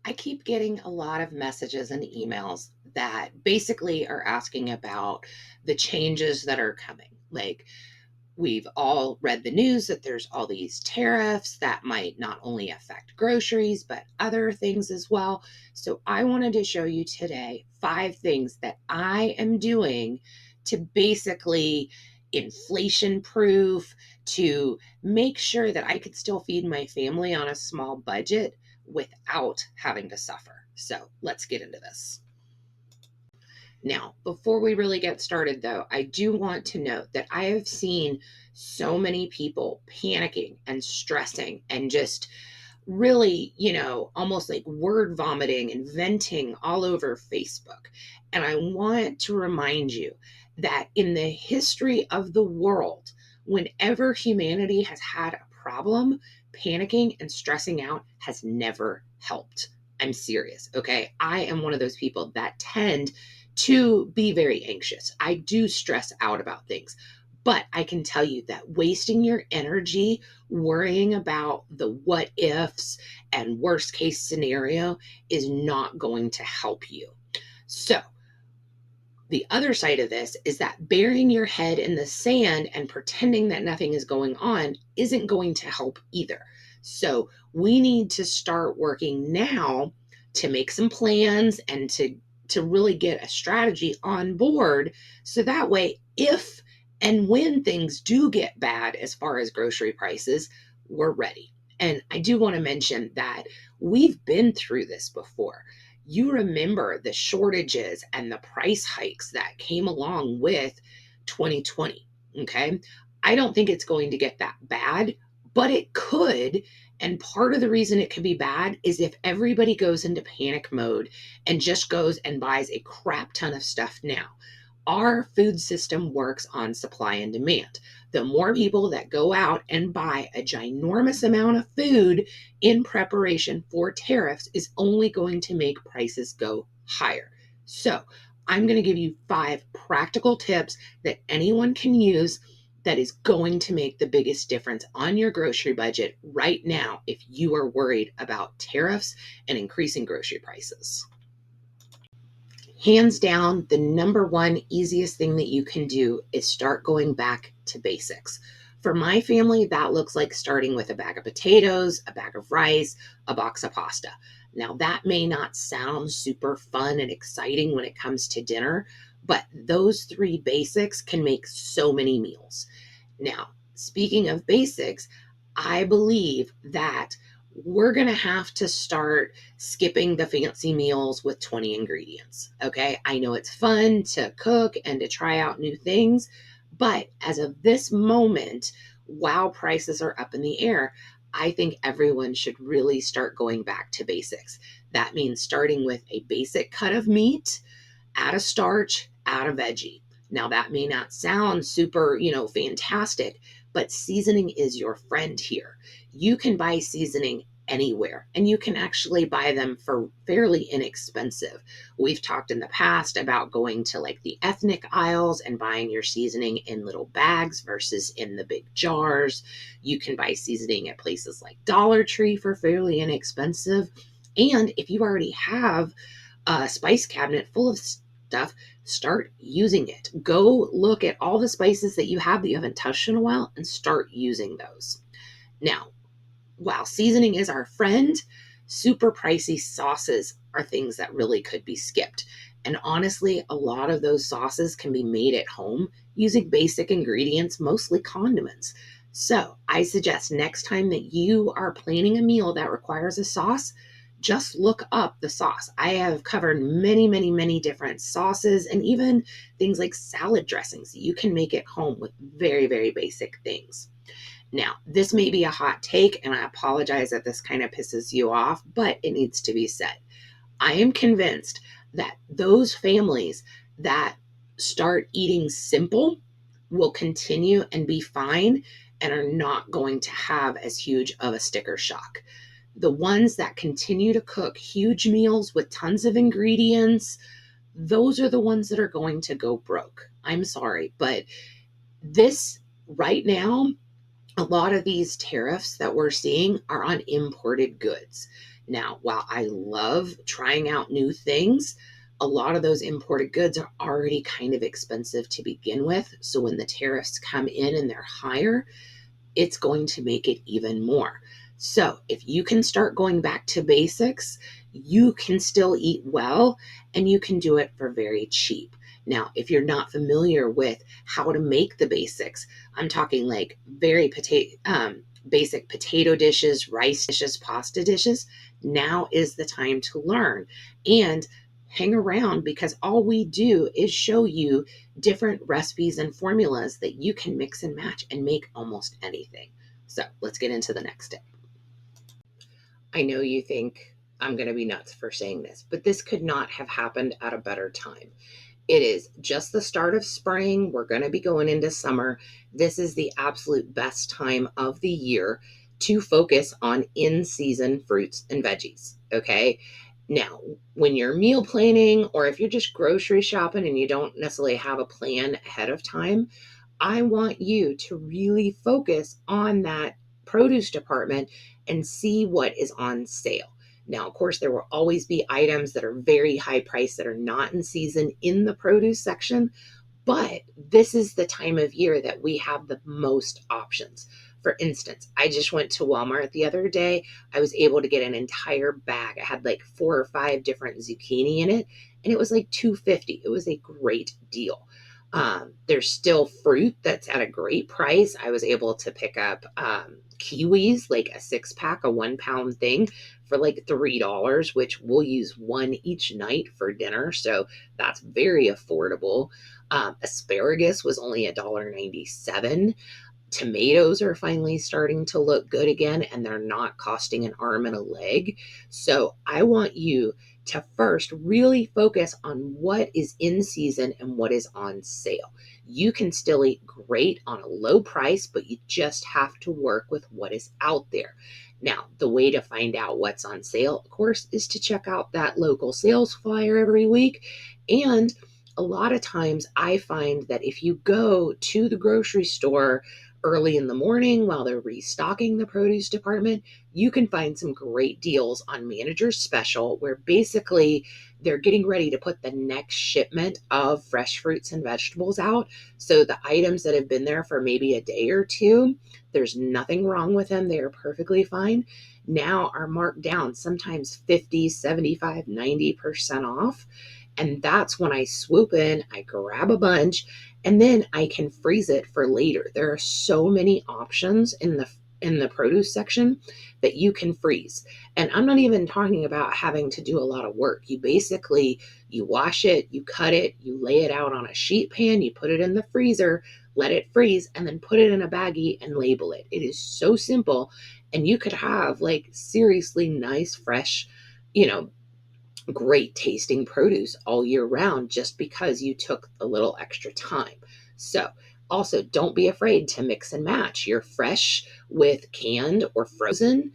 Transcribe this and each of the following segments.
I keep getting a lot of messages and emails that basically are asking about the changes that are coming. Like, we've all read the news that there's all these tariffs that might not only affect groceries, but other things as well. So, I wanted to show you today 5 things that I am doing to basically inflation proof, to make sure that I could still feed my family on a small budget without having to suffer. So, let's get into this. Now, before we really get started, though, I do want to note that I have seen so many people panicking and stressing and just really, almost like word vomiting and venting all over Facebook. And I want to remind you that in the history of the world, whenever humanity has had a problem, panicking and stressing out has never helped. I'm serious, okay? I am one of those people that tend to be very anxious. I do stress out about things, but I can tell you that wasting your energy worrying about the what ifs and worst case scenario is not going to help you. So, the other side of this is that burying your head in the sand and pretending that nothing is going on isn't going to help either. So, we need to start working now to make some plans and to really get a strategy on board so that way if and when things do get bad as far as grocery prices, we're ready. And I do want to mention that we've been through this before. You remember the shortages and the price hikes that came along with 2020. Okay. I don't think it's going to get that bad, but it could. And part of the reason it could be bad is if everybody goes into panic mode and just goes and buys a crap ton of stuff now. Our food system works on supply and demand. The more people that go out and buy a ginormous amount of food in preparation for tariffs is only going to make prices go higher. So, I'm going to give you 5 practical tips that anyone can use that is going to make the biggest difference on your grocery budget right now if you are worried about tariffs and increasing grocery prices. Hands down, the number one easiest thing that you can do is start going back to basics. For my family, that looks like starting with a bag of potatoes, a bag of rice, a box of pasta. Now, that may not sound super fun and exciting when it comes to dinner, but those 3 basics can make so many meals. Now, speaking of basics, I believe that we're going to have to start skipping the fancy meals with 20 ingredients. Okay. I know it's fun to cook and to try out new things, but as of this moment, while prices are up in the air, I think everyone should really start going back to basics. That means starting with a basic cut of meat, add a starch, add a veggie. Now, that may not sound super, fantastic, but seasoning is your friend here. You can buy seasoning anywhere and you can actually buy them for fairly inexpensive. We've talked in the past about going to like the ethnic aisles and buying your seasoning in little bags versus in the big jars. You can buy seasoning at places like Dollar Tree for fairly inexpensive. And if you already have a spice cabinet full of stuff, start using it. Go look at all the spices that you have that you haven't touched in a while and start using those. Now, while seasoning is our friend, super pricey sauces are things that really could be skipped. And honestly, a lot of those sauces can be made at home using basic ingredients, mostly condiments. So I suggest next time that you are planning a meal that requires a sauce, just look up the sauce. I have covered many, many, many different sauces and even things like salad dressings. You can make at home with very, very basic things. Now, this may be a hot take, and I apologize that this kind of pisses you off, but it needs to be said. I am convinced that those families that start eating simple will continue and be fine and are not going to have as huge of a sticker shock. The ones that continue to cook huge meals with tons of ingredients, those are the ones that are going to go broke. I'm sorry, but this right now, a lot of these tariffs that we're seeing are on imported goods. Now, while I love trying out new things, a lot of those imported goods are already kind of expensive to begin with. So when the tariffs come in and they're higher, it's going to make it even more. So if you can start going back to basics, you can still eat well and you can do it for very cheap. Now, if you're not familiar with how to make the basics, I'm talking like basic potato dishes, rice dishes, pasta dishes. Now is the time to learn and hang around, because all we do is show you different recipes and formulas that you can mix and match and make almost anything. So let's get into the next step. I know you think I'm going to be nuts for saying this, but this could not have happened at a better time. It is just the start of spring. We're going to be going into summer. This is the absolute best time of the year to focus on in season fruits and veggies. Okay. Now, when you're meal planning, or if you're just grocery shopping and you don't necessarily have a plan ahead of time, I want you to really focus on that produce department and see what is on sale. Now, of course, there will always be items that are very high priced that are not in season in the produce section, but this is the time of year that we have the most options. For instance, I just went to Walmart the other day. I was able to get an entire bag. I had like 4 or 5 different zucchini in it, and it was like $2.50. It was a great deal. There's still fruit that's at a great price. I was able to pick up kiwis, like a 6 pack, a 1 pound thing, for like $3, which we'll use one each night for dinner. So that's very affordable. Asparagus was only $1.97. Tomatoes are finally starting to look good again, and they're not costing an arm and a leg. So I want you to first really focus on what is in season and what is on sale. You can still eat great on a low price, but you just have to work with what is out there. Now, the way to find out what's on sale, of course, is to check out that local sales flyer every week. And a lot of times I find that if you go to the grocery store early in the morning while they're restocking the produce department, you can find some great deals on Manager's Special, where basically they're getting ready to put the next shipment of fresh fruits and vegetables out. So the items that have been there for maybe a day or two, there's nothing wrong with them. They are perfectly fine. Now are marked down, sometimes 50, 75, 90% off. And that's when I swoop in, I grab a bunch, and then I can freeze it for later. There are so many options in the produce section that you can freeze. And I'm not even talking about having to do a lot of work. You wash it, you cut it, you lay it out on a sheet pan, you put it in the freezer, let it freeze, and then put it in a baggie and label it. It is so simple. And you could have like seriously nice, fresh, you know, great tasting produce all year round just because you took a little extra time. So, also don't be afraid to mix and match your fresh with canned or frozen.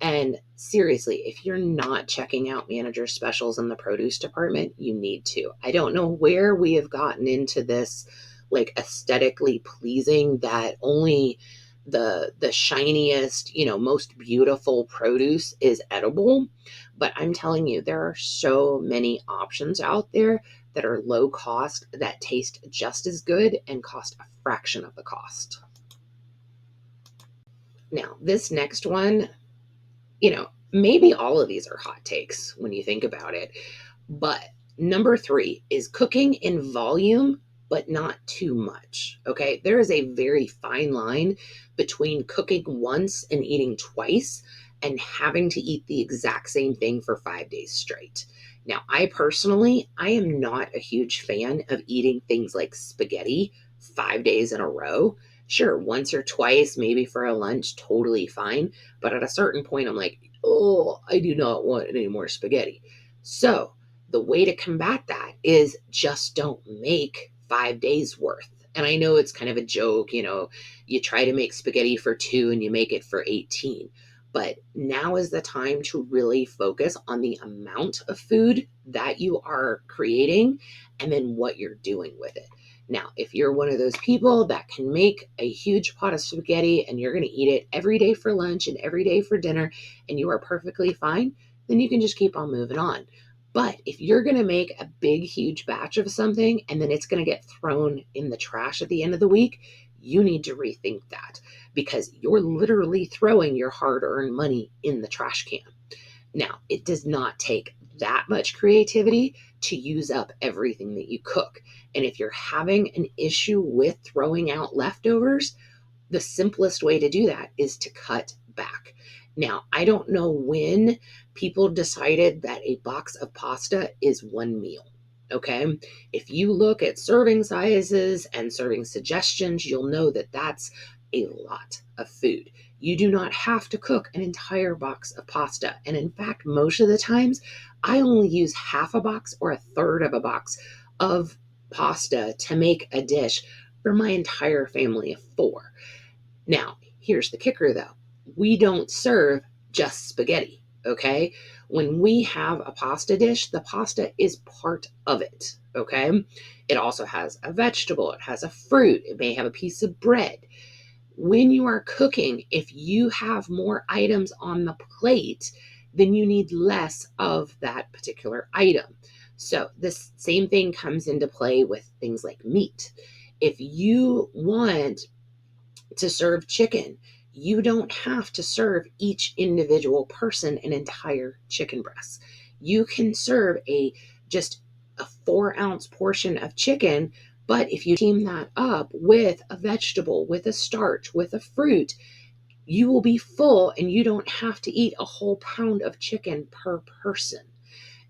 And seriously, if you're not checking out manager specials in the produce department, you need to. I don't know where we have gotten into this like aesthetically pleasing that only the shiniest, most beautiful produce is edible. But I'm telling you, there are so many options out there that are low cost, that taste just as good and cost a fraction of the cost. Now, this next one, maybe all of these are hot takes when you think about it. But number 3 is cooking in volume, but not too much. Okay. There is a very fine line between cooking once and eating twice and having to eat the exact same thing for 5 days straight. Now, I am not a huge fan of eating things like spaghetti 5 days in a row. Sure, once or twice, maybe for a lunch, totally fine. But at a certain point, I'm like, oh, I do not want any more spaghetti. So the way to combat that is just don't make 5 days worth. And I know it's kind of a joke, you try to make spaghetti for 2 and you make it for 18. But now is the time to really focus on the amount of food that you are creating and then what you're doing with it. Now, if you're one of those people that can make a huge pot of spaghetti and you're going to eat it every day for lunch and every day for dinner and you are perfectly fine, then you can just keep on moving on. But if you're going to make a big, huge batch of something and then it's going to get thrown in the trash at the end of the week, you need to rethink that, because you're literally throwing your hard earned money in the trash can. Now, it does not take that much creativity to use up everything that you cook. And if you're having an issue with throwing out leftovers, the simplest way to do that is to cut back. Now, I don't know when people decided that a box of pasta is one meal. Okay. If you look at serving sizes and serving suggestions, you'll know that that's a lot of food. You do not have to cook an entire box of pasta. And in fact, most of the times, I only use half a box or a third of a box of pasta to make a dish for my entire family of 4. Now, here's the kicker though. We don't serve just spaghetti, okay? When we have a pasta dish, the pasta is part of it, okay? It also has a vegetable, it has a fruit, it may have a piece of bread. When you are cooking, if you have more items on the plate, then you need less of that particular item. So, this same thing comes into play with things like meat. If you want to serve chicken, you don't have to serve each individual person an entire chicken breast. You can serve just a 4-ounce portion of chicken, but if you team that up with a vegetable, with a starch, with a fruit, you will be full and you don't have to eat a whole pound of chicken per person.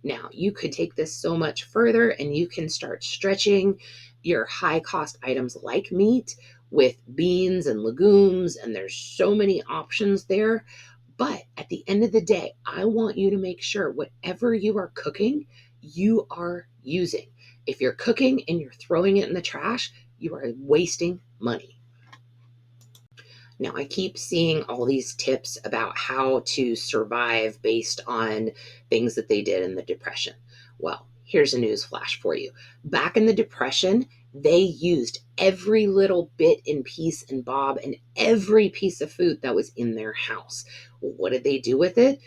Now, you could take this so much further and you can start stretching your high cost items like meat with beans and legumes, and there's so many options there. But at the end of the day, I want you to make sure whatever you are cooking, you are using. If you're cooking and you're throwing it in the trash, you are wasting money. Now, I keep seeing all these tips about how to survive based on things that they did in the Depression. Well, here's a news flash for you. Back in the Depression, they used every little bit and piece and bob and every piece of food that was in their house. What did they do with it?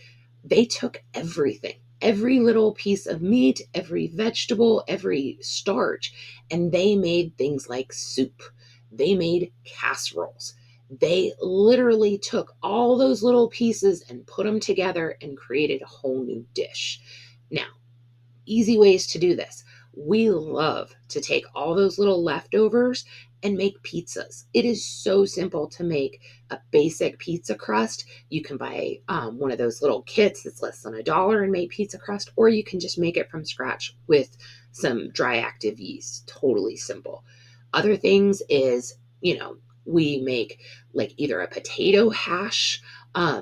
They took everything, every little piece of meat, every vegetable, every starch, and they made things like soup. They made casseroles. They literally took all those little pieces and put them together and created a whole new dish. Now, easy ways to do this. We love to take all those little leftovers and make pizzas. It is so simple to make a basic pizza crust. You can buy one of those little kits that's less than $1 and make pizza crust, or you can just make it from scratch with some dry active yeast. Totally simple. Other things is, we make like either a potato hash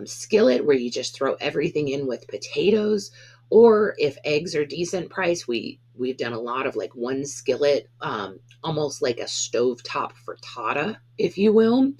skillet where you just throw everything in with potatoes, or if eggs are decent price, we've done a lot of like one skillet, almost like a stovetop frittata, if you will.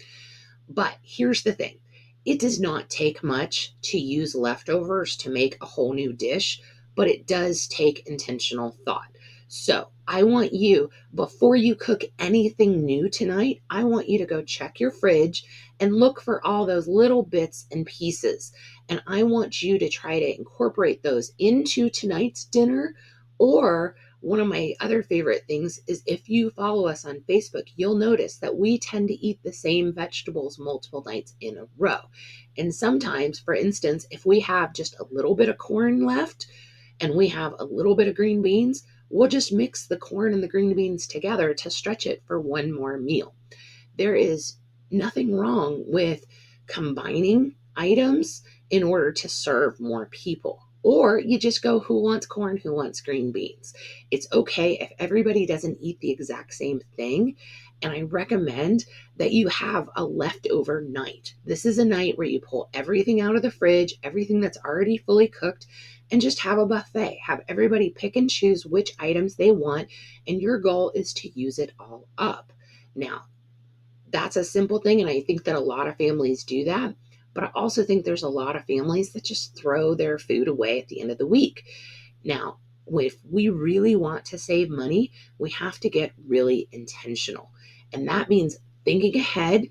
But here's the thing. It does not take much to use leftovers to make a whole new dish, but it does take intentional thought. So I want you, before you cook anything new tonight, I want you to go check your fridge and look for all those little bits and pieces. And I want you to try to incorporate those into tonight's dinner. Or one of my other favorite things is, if you follow us on Facebook, you'll notice that we tend to eat the same vegetables multiple nights in a row. And sometimes, for instance, if we have just a little bit of corn left and we have a little bit of green beans, we'll just mix the corn and the green beans together to stretch it for one more meal. There is nothing wrong with combining items in order to serve more people. Or you just go, who wants corn, who wants green beans? It's okay if everybody doesn't eat the exact same thing. And I recommend that you have a leftover night. This is a night where you pull everything out of the fridge, everything that's already fully cooked, and just have a buffet. Have everybody pick and choose which items they want, and your goal is to use it all up. Now, that's a simple thing, and I think that a lot of families do that. But I also think there's a lot of families that just throw their food away at the end of the week. Now, if we really want to save money, we have to get really intentional. And that means thinking ahead,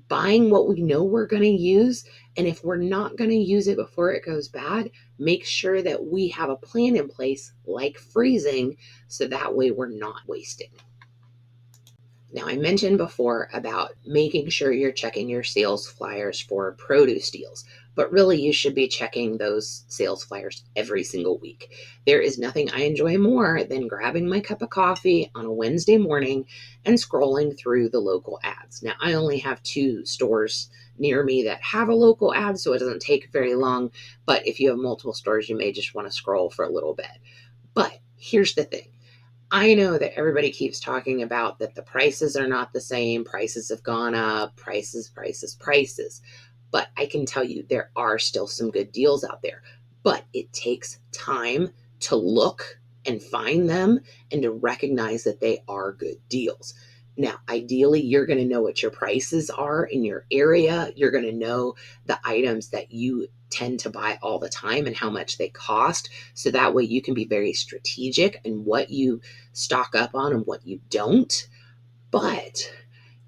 buying what we know we're going to use. And if we're not going to use it before it goes bad, make sure that we have a plan in place, like freezing, so that way we're not wasting. Now, I mentioned before about making sure you're checking your sales flyers for produce deals, but really you should be checking those sales flyers every single week. There is nothing I enjoy more than grabbing my cup of coffee on a Wednesday morning and scrolling through the local ads. Now, I only have 2 stores near me that have a local ad, so it doesn't take very long. But if you have multiple stores, you may just want to scroll for a little bit. But here's the thing. I know that everybody keeps talking about that the prices are not the same, prices have gone up, prices. But I can tell you there are still some good deals out there. But it takes time to look and find them and to recognize that they are good deals. Now, ideally, you're going to know what your prices are in your area. You're going to know the items that you tend to buy all the time and how much they cost. So that way you can be very strategic in what you stock up on and what you don't. But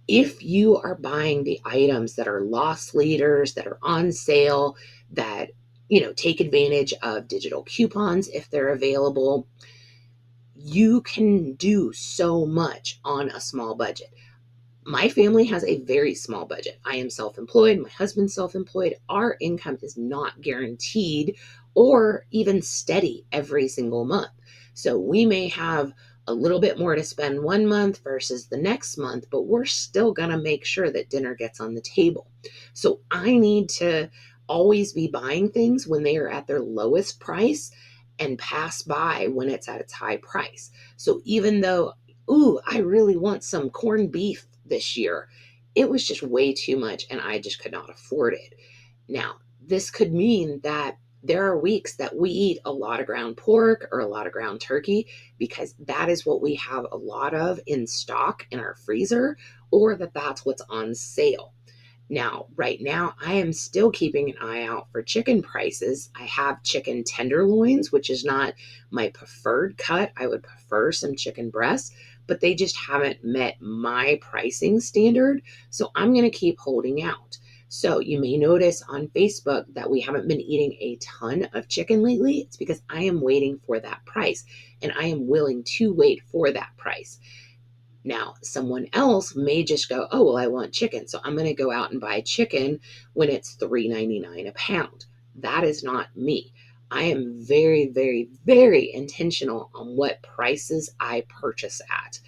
if you are buying the items that are loss leaders, that are on sale, that take advantage of digital coupons if they're available, you can do so much on a small budget. My family has a very small budget. I am self-employed. My husband's self-employed. Our income is not guaranteed or even steady every single month. So we may have a little bit more to spend one month versus the next month, but we're still going to make sure that dinner gets on the table. So I need to always be buying things when they are at their lowest price and pass by when it's at its high price. So even though, I really want some corned beef this year, it was just way too much and I just could not afford it. Now, this could mean that there are weeks that we eat a lot of ground pork or a lot of ground turkey because that is what we have a lot of in stock in our freezer, or that's what's on sale. Now, right now, I am still keeping an eye out for chicken prices. I have chicken tenderloins, which is not my preferred cut. I would prefer some chicken breasts, but they just haven't met my pricing standard. So I'm going to keep holding out. So you may notice on Facebook that we haven't been eating a ton of chicken lately. It's because I am waiting for that price and I am willing to wait for that price. Now, someone else may just go, oh, well, I want chicken, so I'm going to go out and buy chicken when it's $3.99 a pound. That is not me. I am very, very, very intentional on what prices I purchase at.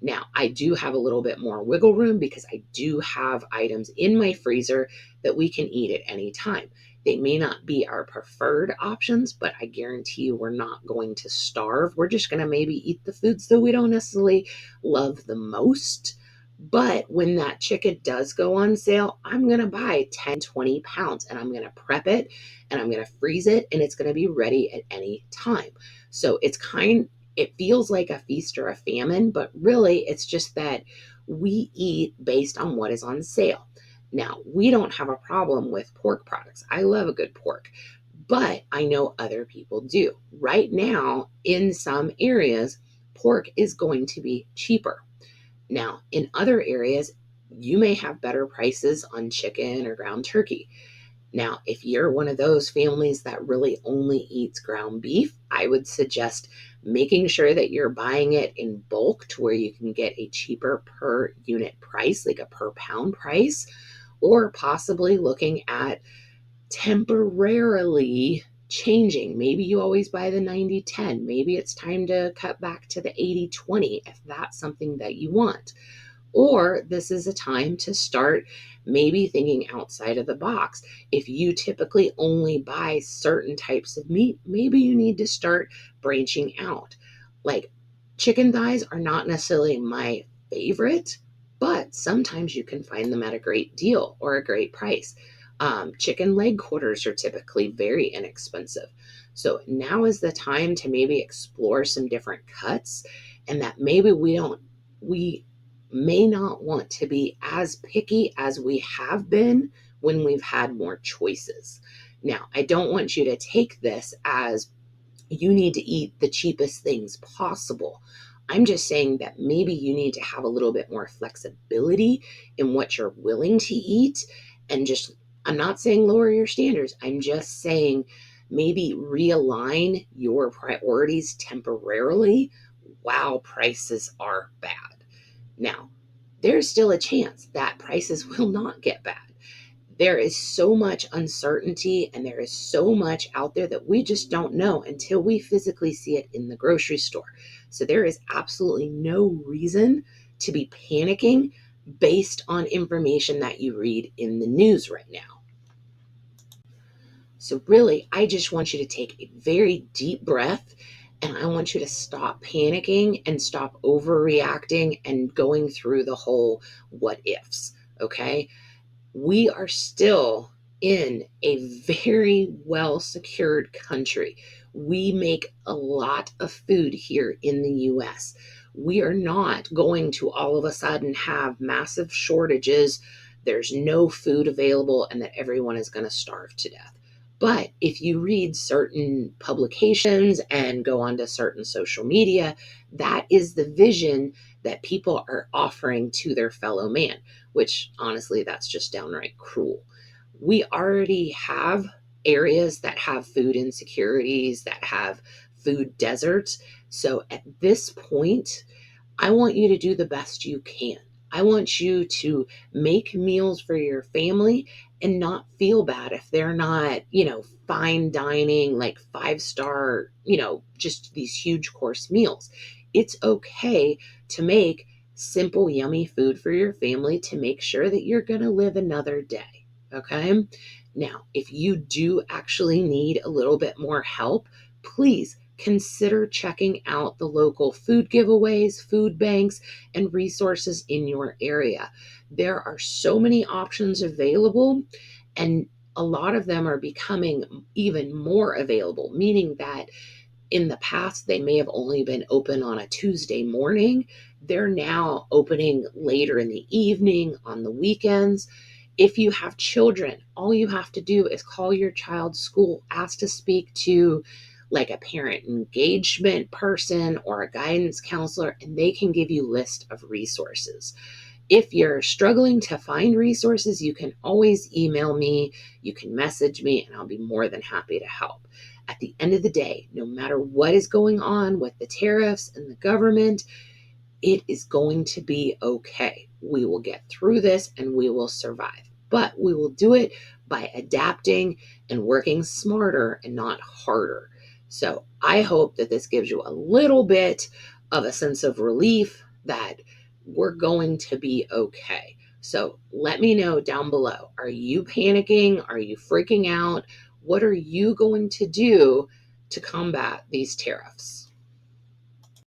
Now, I do have a little bit more wiggle room because I do have items in my freezer that we can eat at any time. They may not be our preferred options, but I guarantee you we're not going to starve. We're just going to maybe eat the foods that we don't necessarily love the most. But when that chicken does go on sale, I'm going to buy 10, 20 pounds and I'm going to prep it and I'm going to freeze it and it's going to be ready at any time. So it feels like a feast or a famine, but really it's just that we eat based on what is on sale. Now, we don't have a problem with pork products. I love a good pork, but I know other people do. Right now, in some areas, pork is going to be cheaper. Now, in other areas, you may have better prices on chicken or ground turkey. Now, if you're one of those families that really only eats ground beef, I would suggest making sure that you're buying it in bulk to where you can get a cheaper per unit price, like a per pound price, or possibly looking at temporarily changing. Maybe you always buy the 90-10. Maybe it's time to cut back to the 80-20 if that's something that you want. Or this is a time to start maybe thinking outside of the box. If you typically only buy certain types of meat, maybe you need to start branching out. Like chicken thighs are not necessarily my favorite, but sometimes you can find them at a great deal or a great price. Chicken leg quarters are typically very inexpensive. So now is the time to maybe explore some different cuts, and that maybe we may not want to be as picky as we have been when we've had more choices. Now, I don't want you to take this as you need to eat the cheapest things possible. I'm just saying that maybe you need to have a little bit more flexibility in what you're willing to eat. And just, I'm not saying lower your standards. I'm just saying maybe realign your priorities temporarily while prices are bad. Now, there's still a chance that prices will not get bad. There is so much uncertainty and there is so much out there that we just don't know until we physically see it in the grocery store. So there is absolutely no reason to be panicking based on information that you read in the news right now. So really, I just want you to take a very deep breath, and I want you to stop panicking and stop overreacting and going through the whole what ifs. Okay, we are still in a very well secured country. We make a lot of food here in the US. We are not going to all of a sudden have massive shortages. There's no food available and that everyone is going to starve to death. But if you read certain publications and go onto certain social media, that is the vision that people are offering to their fellow man, which honestly, that's just downright cruel. We already have areas that have food insecurities, that have food deserts. So at this point, I want you to do the best you can. I want you to make meals for your family and not feel bad if they're not, fine dining, like 5-star, just these huge course meals. It's okay to make simple, yummy food for your family to make sure that you're going to live another day. Okay. Now, if you do actually need a little bit more help, please consider checking out the local food giveaways, food banks, and resources in your area. There are so many options available, and a lot of them are becoming even more available, meaning that in the past, they may have only been open on a Tuesday morning. They're now opening later in the evening, on the weekends. If you have children, all you have to do is call your child's school, ask to speak to like a parent engagement person or a guidance counselor, and they can give you a list of resources. If you're struggling to find resources, you can always email me, you can message me, and I'll be more than happy to help. At the end of the day, no matter what is going on with the tariffs and the government, it is going to be okay. We will get through this and we will survive. But we will do it by adapting and working smarter and not harder. So I hope that this gives you a little bit of a sense of relief that we're going to be okay. So let me know down below. Are you panicking? Are you freaking out? What are you going to do to combat these tariffs?